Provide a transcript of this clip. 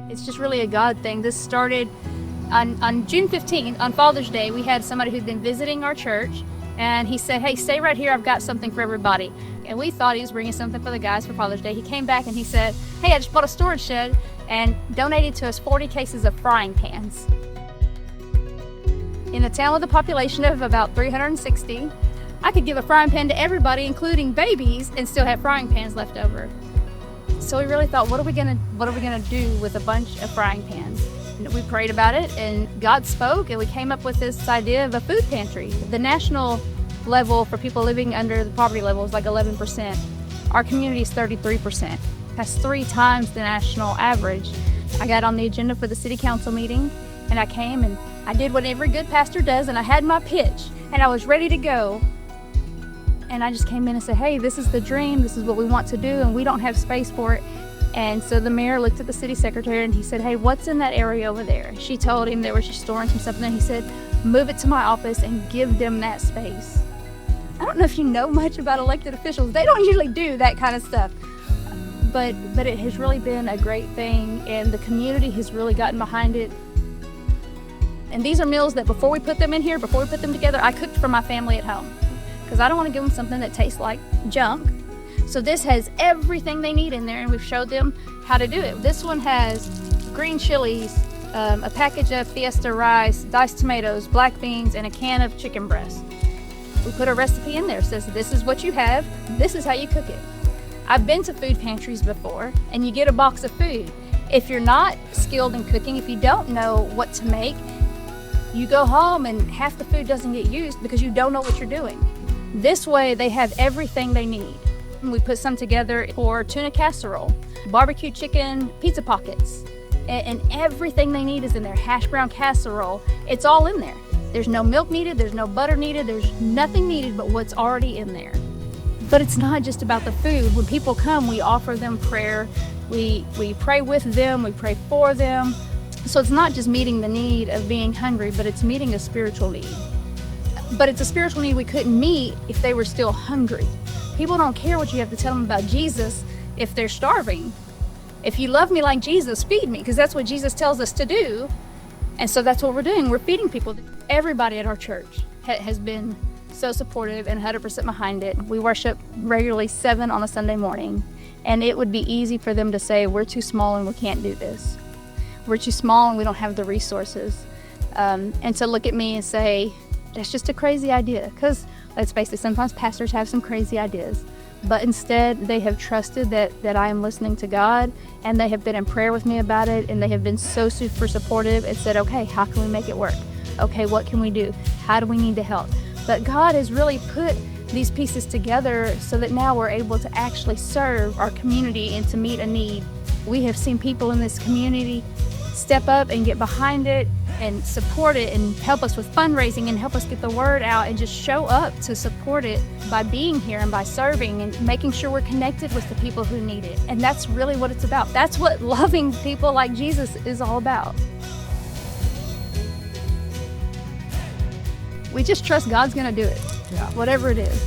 It's just really a God thing. This started on June 15th, on Father's Day. We had somebody who'd been visiting our church, and he said, hey, stay right here, I've got something for everybody. And we thought he was bringing something for the guys for Father's Day. He came back and he said, hey, I just bought a storage shed, and donated to us 40 cases of frying pans. In a town with a population of about 360, I could give a frying pan to everybody, including babies, and still have frying pans left over. So we really thought, what are we gonna do with a bunch of frying pans? And we prayed about it, and God spoke, and we came up with this idea of a food pantry. The national level for people living under the poverty level is like 11%. Our community is 33%. That's 3 times the national average. I got on the agenda for the city council meeting, and I came and I did what every good pastor does, and I had my pitch, and I was ready to go. And I just came in and said, hey, this is the dream, this is what we want to do, and we don't have space for it. And so the mayor looked at the city secretary and he said, hey, what's in that area over there? She told him they were just storing some stuff, and he said, move it to my office and give them that space. I don't know if you know much about elected officials. They don't usually do that kind of stuff. But it has really been a great thing, and the community has really gotten behind it. And these are meals that before we put them in here, before we put them together, I cooked for my family at home, because I don't want to give them something that tastes like junk. So this has everything they need in there, and we've showed them how to do it. This one has green chilies, a package of Fiesta rice, diced tomatoes, black beans, and a can of chicken breast. We put a recipe in there. It says, this is what you have, this is how you cook it. I've been to food pantries before, and you get a box of food. If you're not skilled in cooking, if you don't know what to make, you go home and half the food doesn't get used because you don't know what you're doing. This way, they have everything they need. We put some together for tuna casserole, barbecue chicken pizza pockets, and everything they need is in there. Hash brown casserole, it's all in there. There's no milk needed, there's no butter needed, there's nothing needed but what's already in there. But it's not just about the food. When people come, we offer them prayer. We pray with them, we pray for them. So it's not just meeting the need of being hungry, but it's meeting a spiritual need. But it's a spiritual need we couldn't meet if they were still hungry. People don't care what you have to tell them about Jesus if they're starving. If you love me like Jesus, feed me, because that's what Jesus tells us to do. And so that's what we're doing. We're feeding people. Everybody at our church has been so supportive and 100% behind it. We worship regularly 7 on a Sunday morning, and it would be easy for them to say, we're too small and we can't do this. We're too small and we don't have the resources. And to look at me and say, that's just a crazy idea, because let's face it, sometimes pastors have some crazy ideas. But instead, they have trusted that I am listening to God, and they have been in prayer with me about it, and they have been so super supportive and said, okay, how can we make it work? Okay, what can we do? How do we need to help? But God has really put these pieces together so that now we're able to actually serve our community and to meet a need. We have seen people in this community step up and get behind it and support it and help us with fundraising and help us get the word out and just show up to support it by being here and by serving and making sure we're connected with the people who need it. And that's really what it's about. That's what loving people like Jesus is all about. We just trust God's gonna do it, whatever it is.